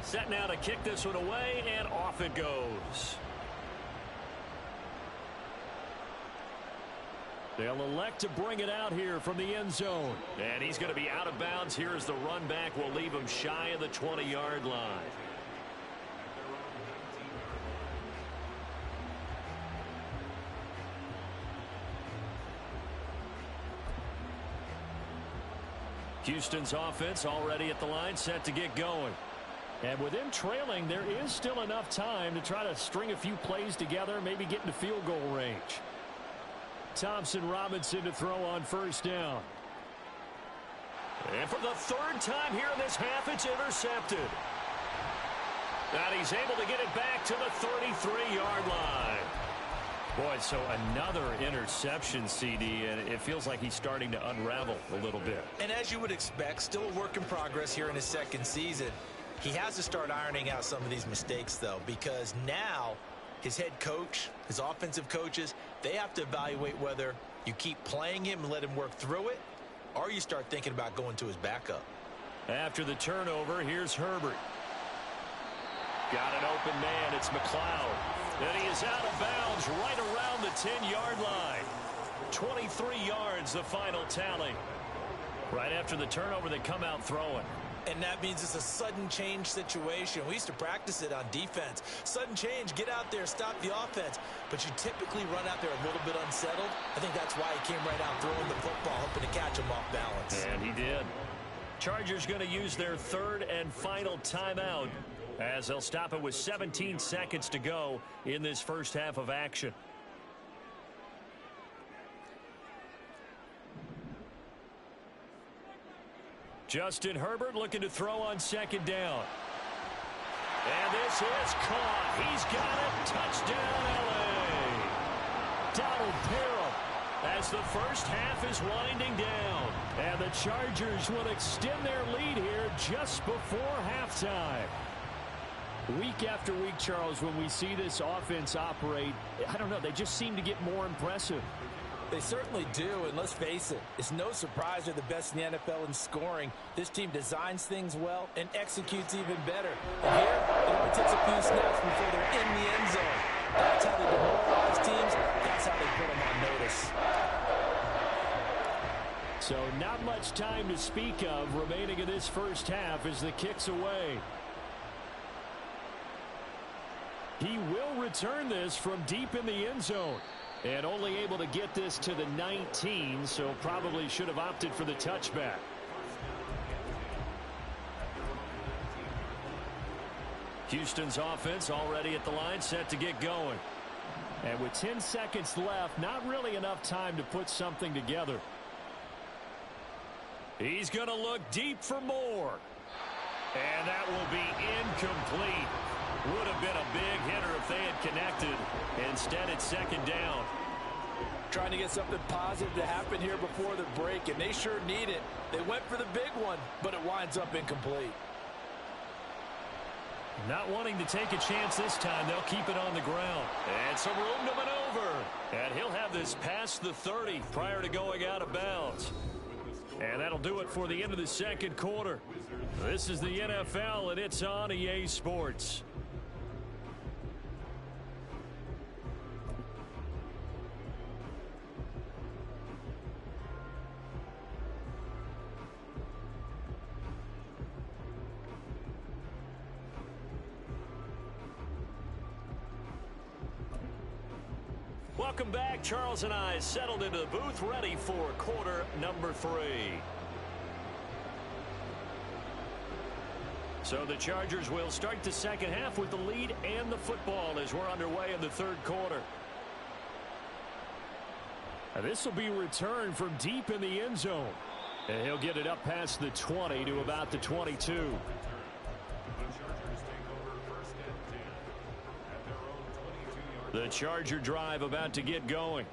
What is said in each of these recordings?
Set now to kick this one away, and off it goes. They'll elect to bring it out here from the end zone. And he's going to be out of bounds. Here as the run back will leave him shy of the 20-yard line. Houston's offense already at the line, set to get going. And with him trailing, there is still enough time to try to string a few plays together, maybe get into field goal range. Thompson Robinson to throw on first down. And for the third time here in this half, it's intercepted. And he's able to get it back to the 33-yard line. Boy, so another interception, CD, and it feels like he's starting to unravel a little bit. And as you would expect, still a work in progress here in his second season. He has to start ironing out some of these mistakes, though, because now his head coach, his offensive coaches, they have to evaluate whether you keep playing him and let him work through it, or you start thinking about going to his backup. After the turnover, here's Herbert. Got an open man. It's McLeod. And he is out of bounds right around the 10-yard line. 23 yards, the final tally. Right after the turnover, they come out throwing. And that means it's a sudden change situation. We used to practice it on defense. Sudden change, get out there, stop the offense. But you typically run out there a little bit unsettled. I think that's why he came right out throwing the football, hoping to catch him off balance. And he did. Chargers going to use their third and final timeout as they'll stop it with 17 seconds to go in this first half of action. Justin Herbert looking to throw on second down. And this is caught. He's got it. Touchdown, L.A. Donald Parham as the first half is winding down. And the Chargers will extend their lead here just before halftime. Week after week, Charles, when we see this offense operate, I don't know, they just seem to get more impressive. They certainly do, and let's face it, it's no surprise they're the best in the NFL in scoring. This team designs things well and executes even better. And here, it only takes a few snaps before they're in the end zone. That's how they demoralize teams. That's how they put them on notice. So not much time to speak of remaining in this first half as the kick's away. He will return this from deep in the end zone. And only able to get this to the 19, so probably should have opted for the touchback. Houston's offense already at the line, set to get going. And with 10 seconds left, not really enough time to put something together. He's going to look deep for more. And that will be incomplete. Would have been a big hitter if they had connected. Instead, it's second down. Trying to get something positive to happen here before the break, and they sure need it. They went for the big one, but it winds up incomplete. Not wanting to take a chance this time, they'll keep it on the ground. And some room to maneuver. And he'll have this past the 30 prior to going out of bounds. And that'll do it for the end of the second quarter. This is the NFL, and it's on EA Sports. Welcome back. Charles and I settled into the booth, ready for quarter number 3. So the Chargers will start the second half with the lead and the football as we're underway in the third quarter. This will be returned from deep in the end zone. And he'll get it up past the 20 to about the 22. The Charger drive about to get going.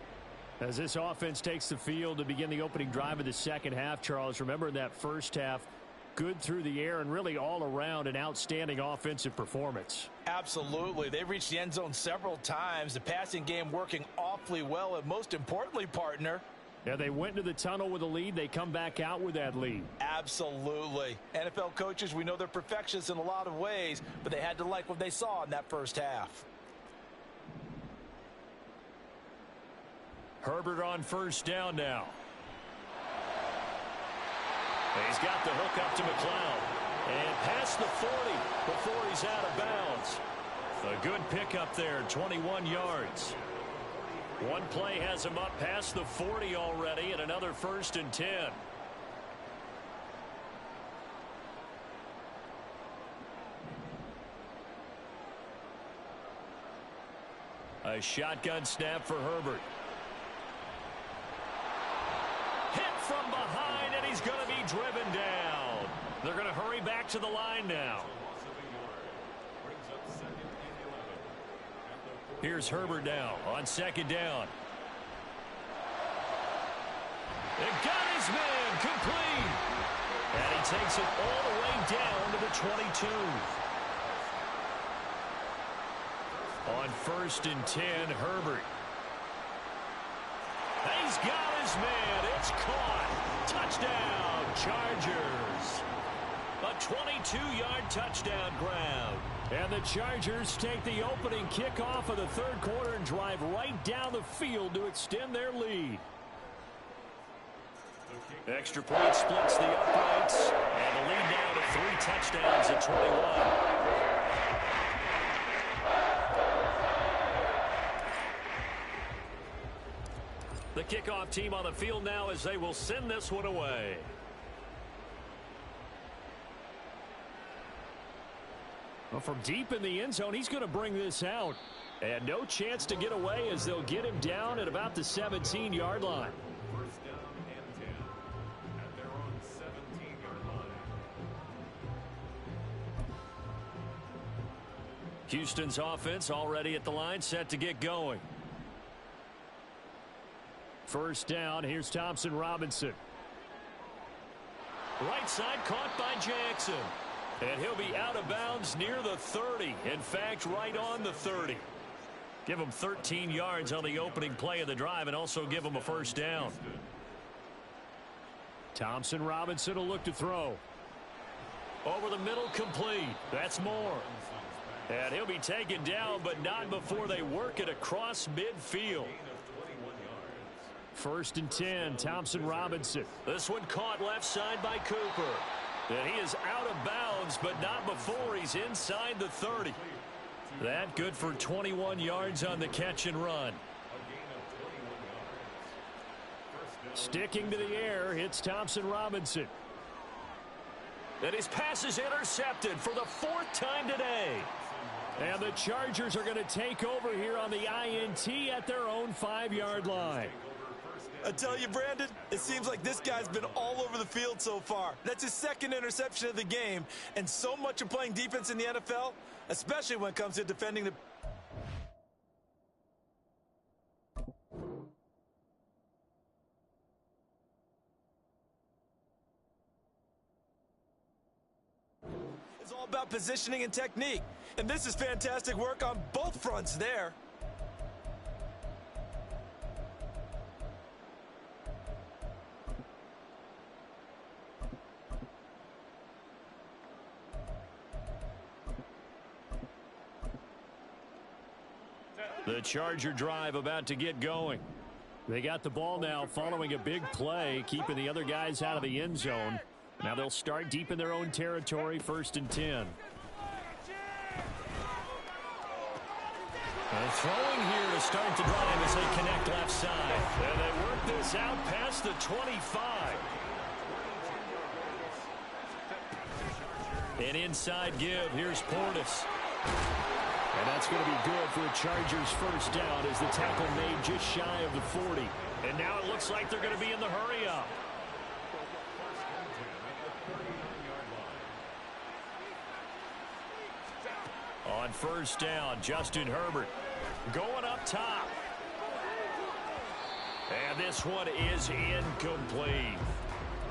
As this offense takes the field to begin the opening drive of the second half, Charles, remember in that first half, good through the air and really all around an outstanding offensive performance. Absolutely. They've reached the end zone several times. The passing game working awfully well, and most importantly, partner, Yeah, they went into the tunnel with a lead. They come back out with that lead. Absolutely. NFL coaches, we know they're perfectionists in a lot of ways, but they had to like what they saw in that first half. Herbert on first down now. He's got the hook up to McLeod. And past the 40 before he's out of bounds. A good pickup there, 21 yards. One play has him up past the 40 already, and another 1st and 10. A shotgun snap for Herbert. Hit from behind, and he's going to be driven down. They're going to hurry back to the line now. Here's Herbert now on 2nd down. It got his man complete. And he takes it all the way down to the 22. On 1st and 10, Herbert. He's got his man. It's caught. Touchdown, Chargers. A 22-yard touchdown grab. And the Chargers take the opening kickoff of the 3rd quarter and drive right down the field to extend their lead. Extra point splits the uprights. And the lead now to 3 touchdowns at 21. The kickoff team on the field now as they will send this one away. Well, from deep in the end zone, he's going to bring this out. And no chance to get away as they'll get him down at about the 17-yard line. 1st down and 10 at their own 17-yard line. Houston's offense already at the line, set to get going. 1st down, here's Thompson Robinson. Right side caught by Jackson. And he'll be out of bounds near the 30. In fact, right on the 30. Give him 13 yards on the opening play of the drive and also give him a 1st down. Thompson Robinson will look to throw. Over the middle, complete. That's Moore. And he'll be taken down, but not before they work it across midfield. 1st and 10, Thompson Robinson. This one caught left side by Cooper. And he is out of bounds, but not before he's inside the 30. That good for 21 yards on the catch and run. Sticking to the air, it's Thompson Robinson. And his pass is intercepted for the 4th time today. And the Chargers are going to take over here on the INT at their own 5-yard line. I tell you, Brandon, it seems like this guy's been all over the field so far. That's his 2nd interception of the game, and so much of playing defense in the NFL, especially when it comes to defending the... It's all about positioning and technique, and this is fantastic work on both fronts there. The Charger drive about to get going. They got the ball now following a big play, keeping the other guys out of the end zone. Now they'll start deep in their own territory, 1st and 10. And throwing here to start the drive as they connect left side. And they work this out past the 25. An inside give. Here's Portis. And that's going to be good for the Chargers' 1st down as the tackle made just shy of the 40. And now it looks like they're going to be in the hurry-up. On 1st down, Justin Herbert going up top. And this one is incomplete.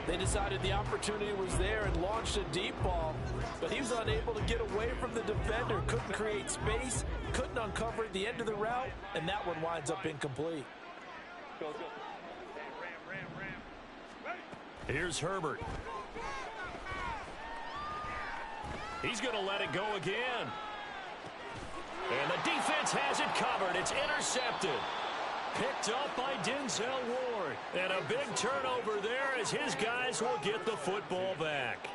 They decided the opportunity was there and launched a deep ball, but he was unable to get away from the defender, couldn't create space, couldn't uncover at the end of the route, and that one winds up incomplete. Here's Herbert. He's going to let it go again. And the defense has it covered. It's intercepted. Picked up by Denzel Ward. And a big turnover there as his guys will get the football back.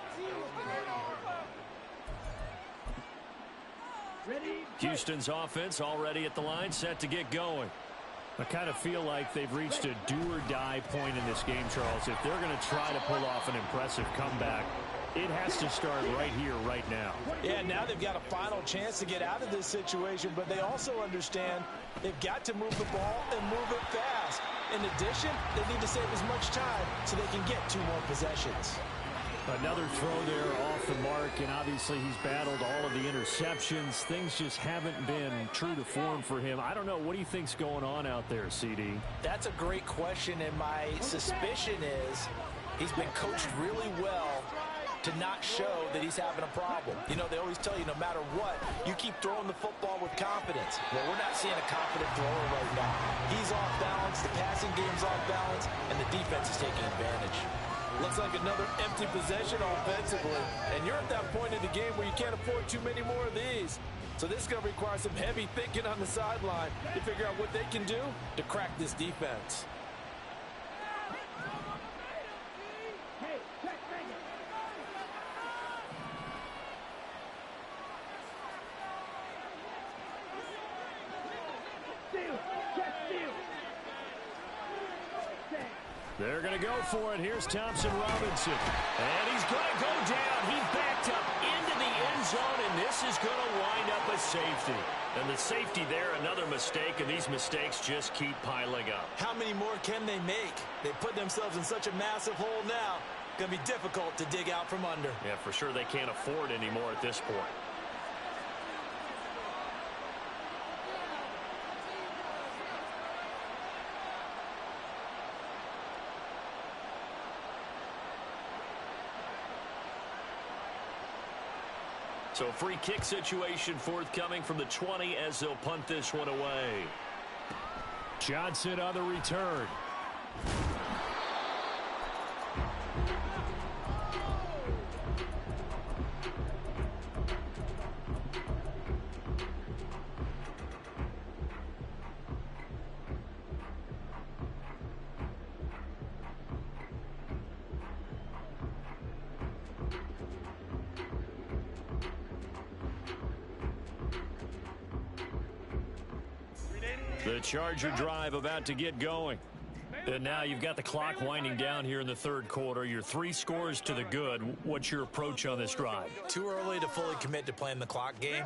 Houston's offense already at the line, set to get going. I kind of feel like they've reached a do-or-die point in this game, Charles. If they're going to try to pull off an impressive comeback, it has to start right here, right now. Yeah, now they've got a final chance to get out of this situation, but they also understand they've got to move the ball and move it fast. In addition, they need to save as much time so they can get 2 more possessions. Another throw there off the mark, and obviously he's battled all of the interceptions. Things just haven't been true to form for him. I don't know. What do you think's going on out there, CD? That's a great question, and my suspicion is he's been coached really well to not show that he's having a problem. You know, they always tell you no matter what, you keep throwing the football with confidence. Well, we're not seeing a confident thrower right now. He's off balance, the passing game's off balance, and the defense is taking advantage. Looks like another empty possession offensively, and you're at that point in the game where you can't afford too many more of these. So this is going to require some heavy thinking on the sideline to figure out what they can do to crack this defense. They're going to go for it. Here's Thompson Robinson. And he's going to go down. He backed up into the end zone, and this is going to wind up a safety. And the safety there, another mistake, and these mistakes just keep piling up. How many more can they make? They put themselves in such a massive hole now. Going to be difficult to dig out from under. Yeah, for sure they can't afford any more at this point. So free kick situation forthcoming from the 20 as they'll punt this one away. Johnson on the return. The Charger drive about to get going. And now you've got the clock winding down here in the third quarter. You're 3 scores to the good. What's your approach on this drive? Too early to fully commit to playing the clock game.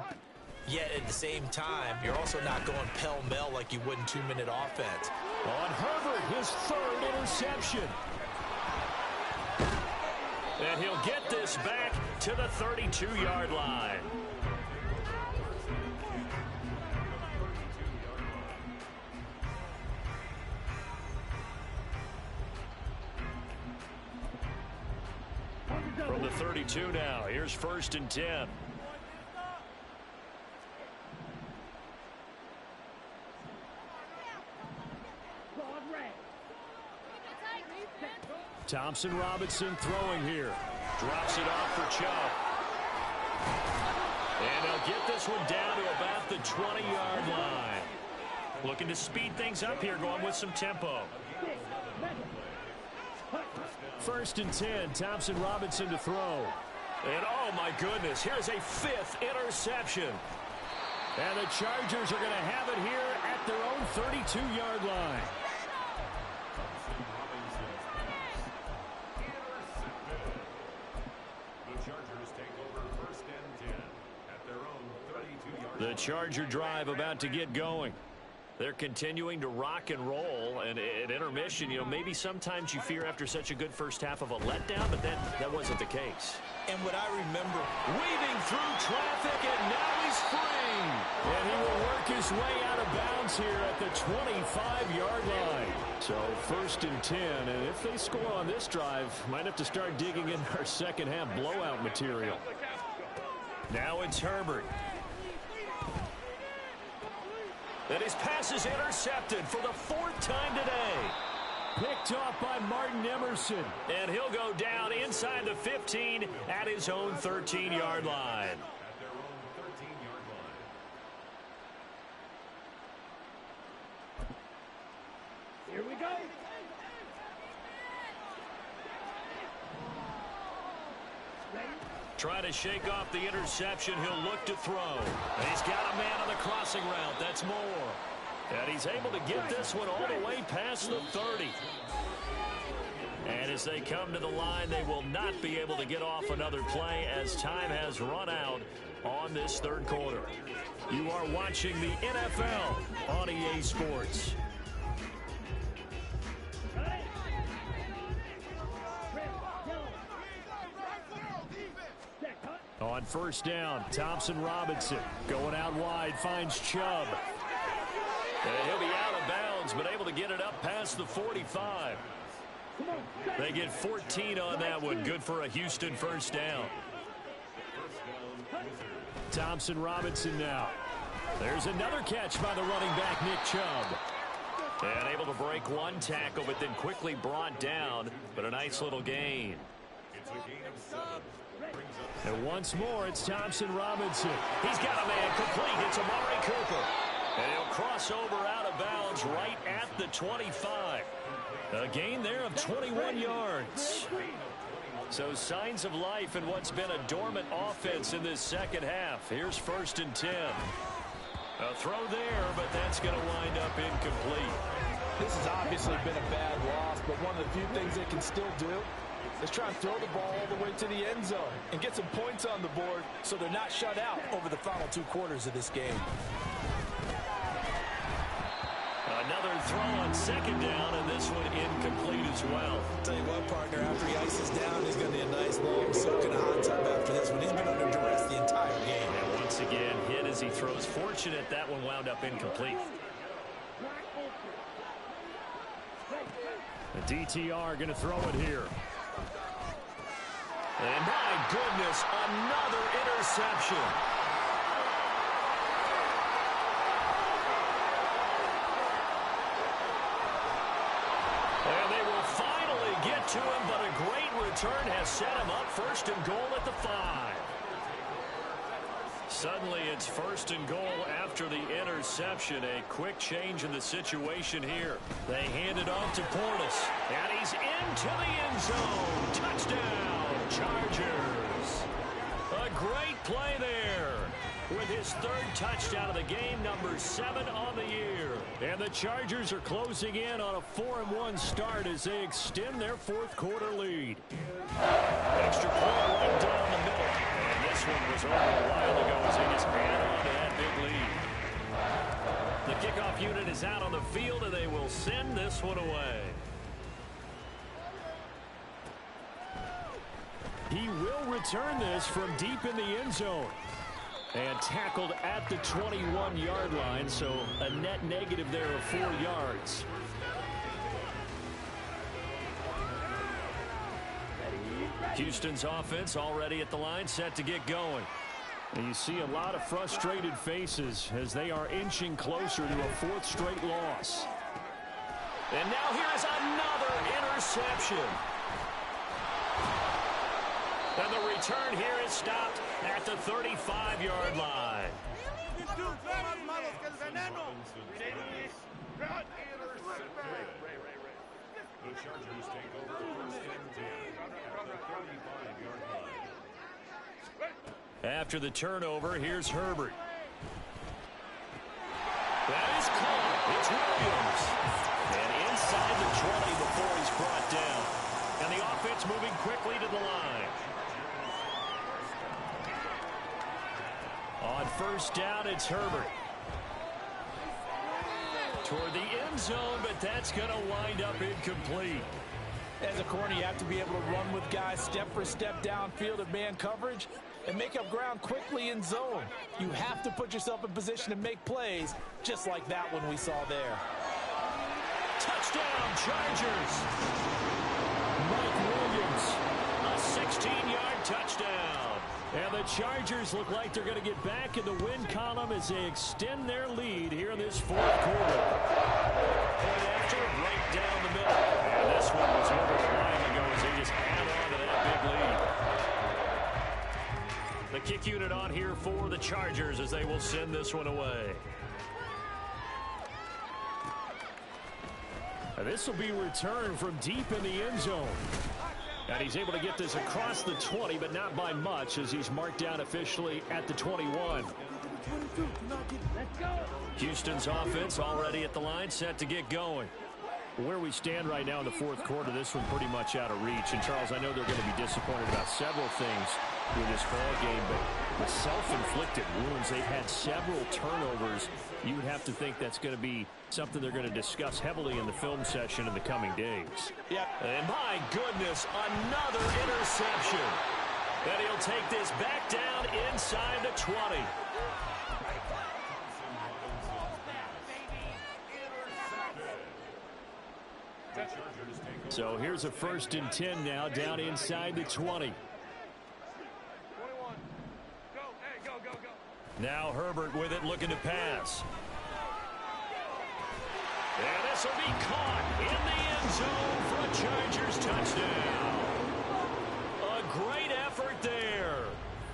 Yet at the same time, you're also not going pell-mell like you would in 2-minute offense. On Herbert, his 3rd interception. And he'll get this back to the 32-yard line. From the 32 now, here's 1st and 10. Thompson Robinson throwing here. Drops it off for Chubb. And they'll get this one down to about the 20-yard line. Looking to speed things up here, going with some tempo. 1st and 10, Thompson Robinson to throw. And oh my goodness, here's a 5th interception. And the Chargers are going to have it here at their own 32-yard line. The Charger drive about to get going. They're continuing to rock and roll, and at intermission, you know, maybe sometimes you fear after such a good first half of a letdown, but that wasn't the case. And what I remember, Weaving through traffic, and now he's free. And he will work his way out of bounds here at the 25-yard line. So 1st and 10, and if they score on this drive, might have to start digging in our second half blowout material. Now it's Herbert. And his pass is intercepted for the 4th time today. Picked off by Martin Emerson. And he'll go down inside the 15 at his own 13-yard line. At their own 13-yard line. Here we go. Trying to shake off the interception. He'll look to throw. And he's got a man on the crossing route. That's Moore. And he's able to get this one all the way past the 30. And as they come to the line, they will not be able to get off another play as time has run out on this third quarter. You are watching the NFL on EA Sports. On first down, Thompson Robinson going out wide, finds Chubb. And he'll be out of bounds, but able to get it up past the 45. They get 14 on that one. Good for a Houston first down. Thompson Robinson now. There's another catch by the running back, Nick Chubb. And able to break one tackle, but then quickly brought down. But a nice little gain. It's a gain of 7. And once more, it's Thompson Robinson. He's got a man complete. It's Amari Cooper. And he'll cross over out of bounds right at the 25. A gain there of 21 yards. So signs of life in what's been a dormant offense in this second half. Here's 1st and 10. A throw there, but that's going to wind up incomplete. This has obviously been a bad loss, but one of the few things they can still do is try and throw the ball all the way to the end zone and get some points on the board so they're not shut out over the final 2 quarters of this game. Another throw on second down, and this one incomplete as well. Tell you what, partner, after he ices down, he's going to be a nice long soak in a hot tub after this one. He's been under duress the entire game. And once again, hit as he throws. Fortunate that one wound up incomplete. The DTR going to throw it here. And my goodness, another interception. And they will finally get to him, but a great return has set him up 1st and goal at the 5. Suddenly it's 1st and goal after the interception. A quick change in the situation here. They hand it off to Portis. And he's into the end zone. Touchdown, Chargers. A great play there. With his 3rd touchdown of the game, number 7 on the year. And the Chargers are closing in on a 4-1 start as they extend their 4th quarter lead. Extra point right down the middle. And this one was over a while ago as they just ran on to that big lead. The kickoff unit is out on the field, and they will send this one away. He will return this from deep in the end zone. And tackled at the 21-yard line, so a net negative there of 4 yards. Houston's offense already at the line, set to get going. And you see a lot of frustrated faces as they are inching closer to a 4th straight loss. And now here's another interception. And the return here is stopped at the 35-yard line. The Chargers take over 1st and 10 at the 35-yard line. After the turnover, here's Herbert. That is caught. It's Williams. And inside the 20 before he's brought down. And the offense moving quickly to the line. On first down, it's Herbert. Toward the end zone, but that's going to wind up incomplete. As a corner, you have to be able to run with guys step for step downfield of man coverage and make up ground quickly in zone. You have to put yourself in position to make plays, just like that one we saw there. Touchdown, Chargers. Mike Williams, a 16-yard touchdown. And the Chargers look like they're going to get back in the win column as they extend their lead here in this 4th quarter. Point after, right down the middle. kick unit on here for the Chargers as they will send this one away. And this will be returned from deep in the end zone. And he's able to get this across the 20, but not by much as he's marked down officially at the 21. Let's go. Houston's offense already at the line, set to get going. Where we stand right now in the fourth quarter, this one pretty much out of reach. And, Charles, I know they're going to be disappointed about several things with this ball game, but with self-inflicted wounds, they've had several turnovers. You would have to think that's going to be something they're going to discuss heavily in the film session in the coming days. Yeah. And, my goodness, another interception. And he'll take this back down inside the 20. So here's a 1st and 10 now down inside the 20. 21. Go. Hey, go. Now Herbert with it looking to pass. And this will be caught in the end zone for a Chargers touchdown. A great effort there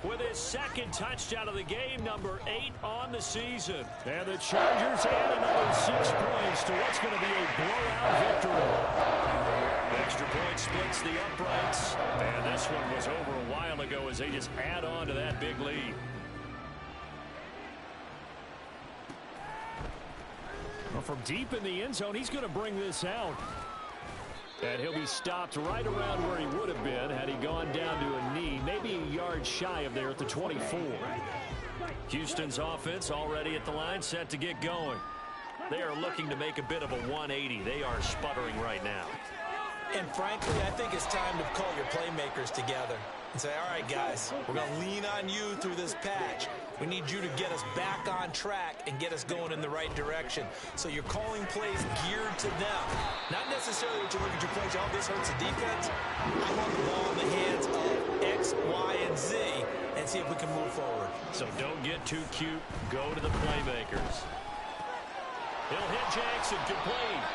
with his 2nd touchdown of the game, number 8 on the season. And the Chargers add another 6 points to what's going to be a blowout victory. Extra point splits the uprights. And this one was over a while ago as they just add on to that big lead. Well, from deep in the end zone, he's going to bring this out. And he'll be stopped right around where he would have been had he gone down to a knee, maybe a yard shy of there at the 24. Houston's offense already at the line, set to get going. They are looking to make a bit of a 180. They are sputtering right now. And frankly, I think it's time to call your playmakers together and say, all right, guys, we're going to lean on you through this patch. We need you to get us back on track and get us going in the right direction. So you're calling plays geared to them. Not necessarily that you look at your plays, oh, this hurts the defense. I want the ball in the hands of X, Y, and Z and see if we can move forward. So don't get too cute. Go to the playmakers. He'll hit Jackson, complete.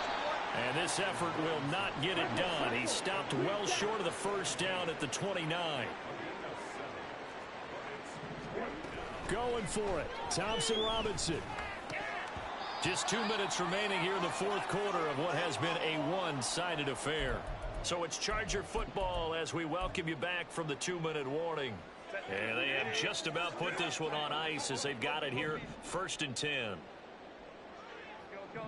And this effort will not get it done. He stopped well short of the 1st down at the 29. Going for it, Thompson Robinson. Just 2 minutes remaining here in the fourth quarter of what has been a one-sided affair. So it's Charger football as we welcome you back from the 2-minute warning. And they have just about put this one on ice as they've got it here, 1st and 10. Go.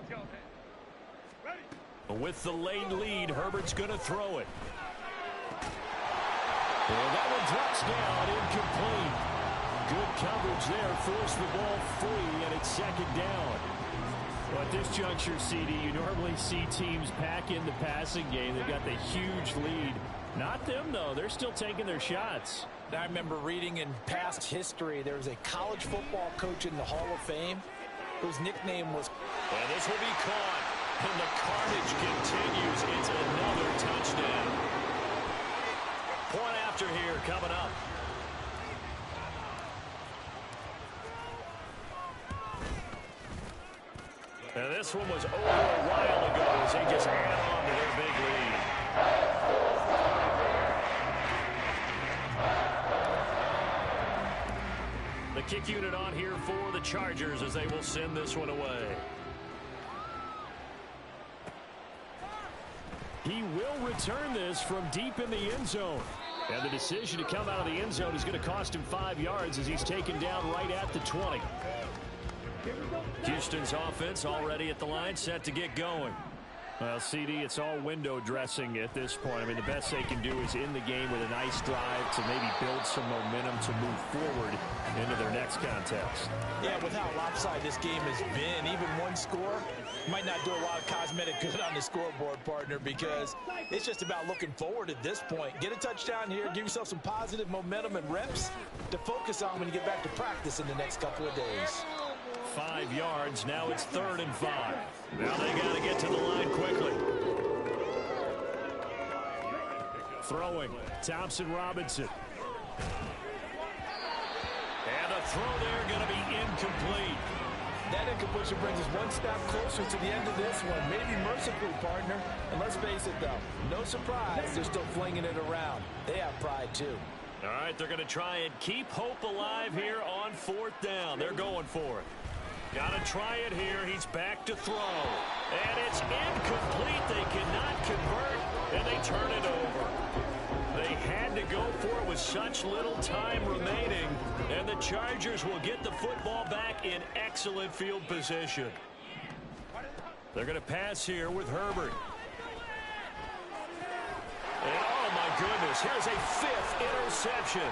With the late lead, Herbert's going to throw it. Well, that one drops down, incomplete. Good coverage there, forced the ball free, and it's 2nd down. Well, at this juncture, CD, you normally see teams pack in the passing game. They've got the huge lead. Not them, though. They're still taking their shots. I remember reading in past history, there was a college football coach in the Hall of Fame whose nickname was... And this will be caught. And the carnage continues. It's another touchdown. Point after here coming up. And this one was over a while ago as they just add on to their big lead. The kick unit on here for the Chargers as they will send this one away. He will return this from deep in the end zone. And the decision to come out of the end zone is going to cost him 5 yards as he's taken down right at the 20. Houston's offense already at the line, set to get going. Well, CD, it's all window dressing at this point. I mean, the best they can do is in the game with a nice drive to maybe build some momentum to move forward into their next contest. Yeah, with how lopsided this game has been, even one score might not do a lot of cosmetic good on the scoreboard, partner, because it's just about looking forward at this point. Get a touchdown here, give yourself some positive momentum and reps to focus on when you get back to practice in the next couple of days. 5 yards. Now it's 3rd and 5. Now they got to get to the line quickly. Throwing. Thompson Robinson. And the throw there going to be incomplete. That incompletion brings us one step closer to the end of this one. Maybe mercifully, partner. And let's face it, though, no surprise, they're still flinging it around. They have pride, too. All right, they're going to try and keep hope alive here on 4th down. They're going for it. Got to try it here. He's back to throw. And it's incomplete. They cannot convert, and they turn it over. They had to go for it with such little time remaining, and the Chargers will get the football back in excellent field position. They're going to pass here with Herbert. And oh, my goodness, here's a 5th interception.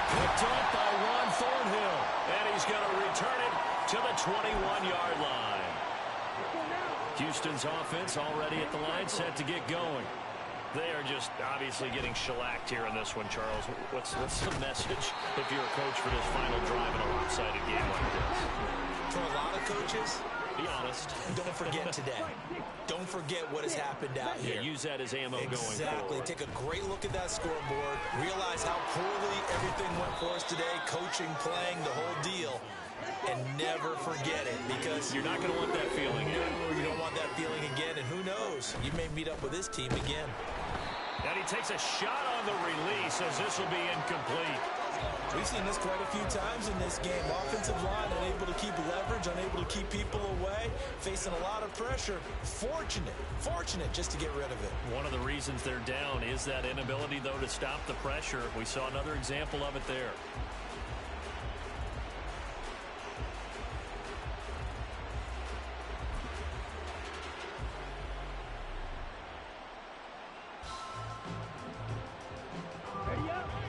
Picked up by Juan Thornhill, and he's going to return it to the 21-yard line. Houston's offense already at the line, set to get going. They are just obviously getting shellacked here in this one, Charles. What's the message if you're a coach for this final drive in a lopsided game like this? For a lot of coaches, be honest. Don't forget today. Don't forget what has happened out here. Yeah, use that as ammo going forward. Exactly. Take a great look at that scoreboard. Realize how poorly everything went for us today. Coaching, playing, the whole deal. And never forget it, because you're not going to want that feeling again. You don't want that feeling again, and who knows? You may meet up with this team again. And he takes a shot on the release as this will be incomplete. We've seen this quite a few times in this game. Offensive line unable to keep leverage, unable to keep people away, facing a lot of pressure. Fortunate just to get rid of it. One of the reasons they're down is that inability, though, to stop the pressure. We saw another example of it there.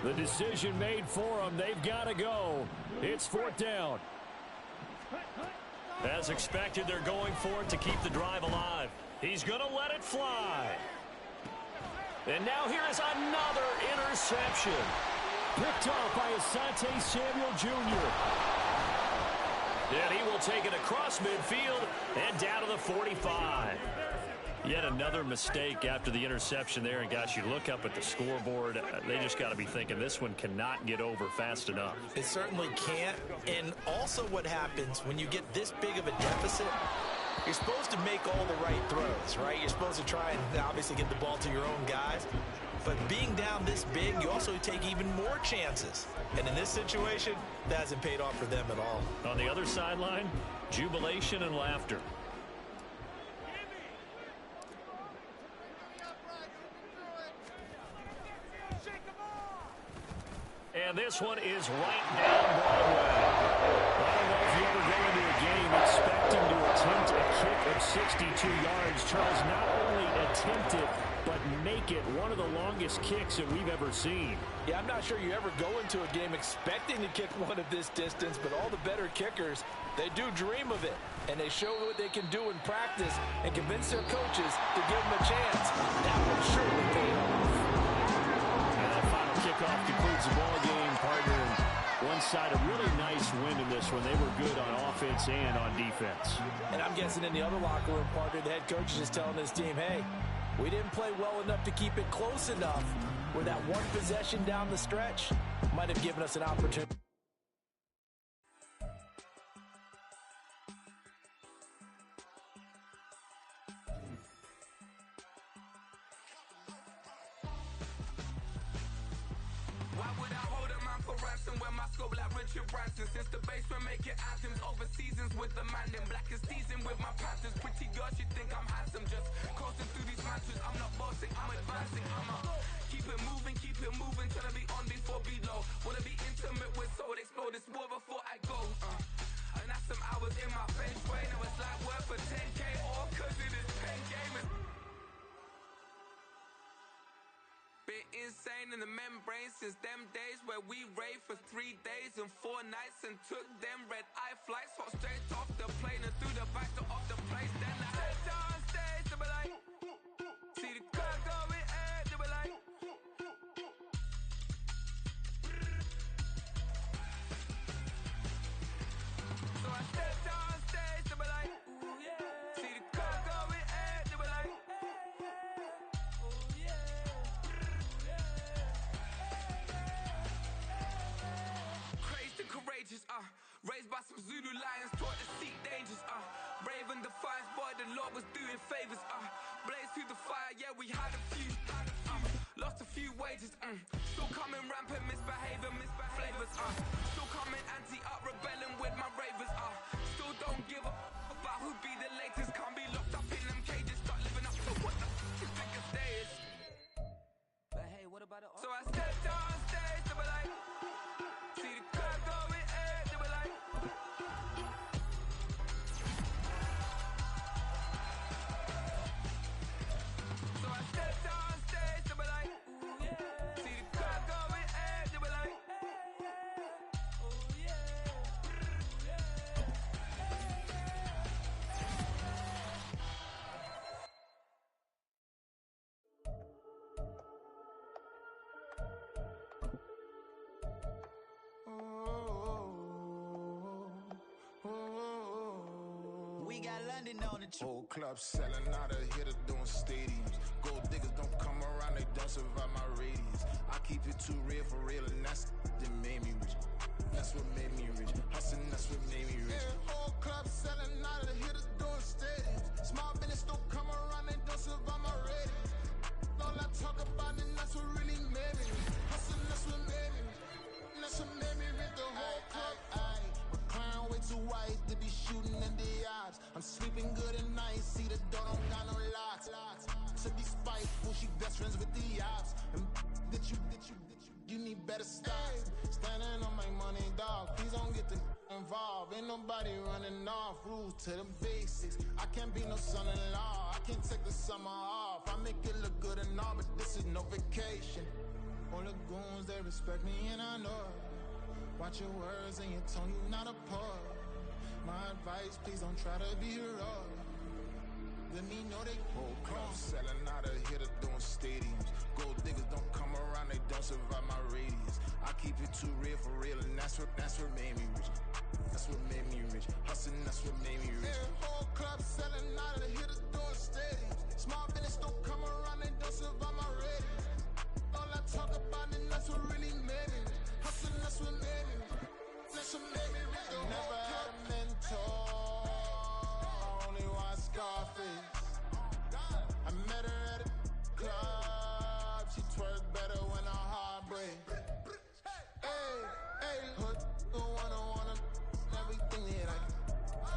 The decision made for them. They've got to go. It's 4th down. As expected, they're going for it to keep the drive alive. He's going to let it fly. And now here is another interception. Picked up by Asante Samuel Jr. And he will take it across midfield and down to the 45. Yet another mistake after the interception there. And, gosh, you look up at the scoreboard. They just got to be thinking this one cannot get over fast enough. It certainly can't. And also what happens when you get this big of a deficit, you're supposed to make all the right throws, right? You're supposed to try and obviously get the ball to your own guys. But being down this big, you also take even more chances. And in this situation, that hasn't paid off for them at all. On the other sideline, jubilation and laughter. And this one is right down Broadway. I don't know if you ever go into a game expecting to attempt a kick of 62 yards. Charles, not only attempt it, but make it one of the longest kicks that we've ever seen. Yeah, I'm not sure you ever go into a game expecting to kick one of this distance, but all the better kickers, they do dream of it. And they show what they can do in practice and convince their coaches to give them a chance. That will surely pay off. And that final kickoff concludes the ball game, partner. One side, a really nice win in this one. They were good on offense and on defense. And I'm guessing in the other locker room, partner, the head coach is just telling his team, hey, we didn't play well enough to keep it close enough where that one possession down the stretch might have given us an opportunity. Branson, since the basement making anthems over seasons with the man in black is season with my Panthers. Pretty girls, you think I'm handsome, just coasting through these mantras. I'm not bossing, I'm advancing. Keep it moving, trying to be on before below. Wanna be intimate with soul, explore this war before I go. And that's some hours in my bench way. Now it's like work for 10K all cause it is pen gaming. Been insane in the membrane since them days where we raved for 3 days and 4 nights and took them red eye flights. Hot straight off the plane and through the back door of the place. Then I head down stage to be like, see the crowd going air to be like. So I step down stage to be like, ooh yeah. See the crowd going air to be like, ooh yeah. Courageous, raised by some Zulu lions, taught to seek dangers, brave and defiant, boy, the Lord was doing favors, blaze through the fire, yeah, we had a few, lost a few. few wages. Still coming rampant, misbehaving, flavors. Still coming anti-up, rebelling with my ravers. Still don't give a about who be the latest. Can't be locked up in them cages. Start living up to what the you think a stay is. But hey, what about the So I stepped on stage, they were like, see the crowd going air, they were like. So I stepped on stage, they were like, ooh yeah. See the crowd going air, they were like, ooh yeah. We got London on the Whole club selling out of hitter doing stadiums. Gold diggers don't come around, they don't survive my radius. I keep it too real for real, and that's that made me rich. That's what made me rich. Hustling, that's what made me rich. Yeah, whole club selling out of hitters doing stadiums. Small business don't come around, they don't survive my radius. All I talk about, and that's what really made me rich. Hustling, that's what made me rich. That's what made me rich. The whole club. McLaren way too white to be shooting in the odds. I'm sleeping good at night, see the door don't got no locks. To be spiteful, she best friends with the ops. And you need better stop. Standing on my money, dog. Please don't get the involved. Ain't nobody running off. Rules to the basics. I can't be no son-in-law. I can't take the summer off. I make it look good and all, but this is no vacation. All the goons, they respect me and I know it. Watch your words and your tone, you not a poet. My advice, please don't try to be heroic. Let me know they whole club selling out of hitter doing stadiums. Gold diggers don't come around, they don't survive my radius. I keep it too real for real, and that's what made me rich. That's what made me rich. Hustling, that's what made me rich. Yeah, whole club selling out of hitters doing stadiums. Small business don't come around, they don't survive my radius. All I talk about, and that's what really made me rich. Hustling, that's what made me rich. That's what made me rich. I never had a mentor. Only watch Scarface. I met her at a club. She twerk better when her heart break. Hey, hood, wanna everything that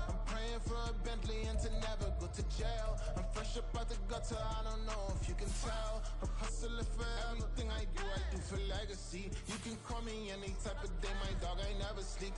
I'm praying for a Bentley and to never go to jail. I'm fresh up out the gutter, I don't know if you can tell. I'm hustling for everything I do for legacy. You can call me any type of day, my dog, I never sleep.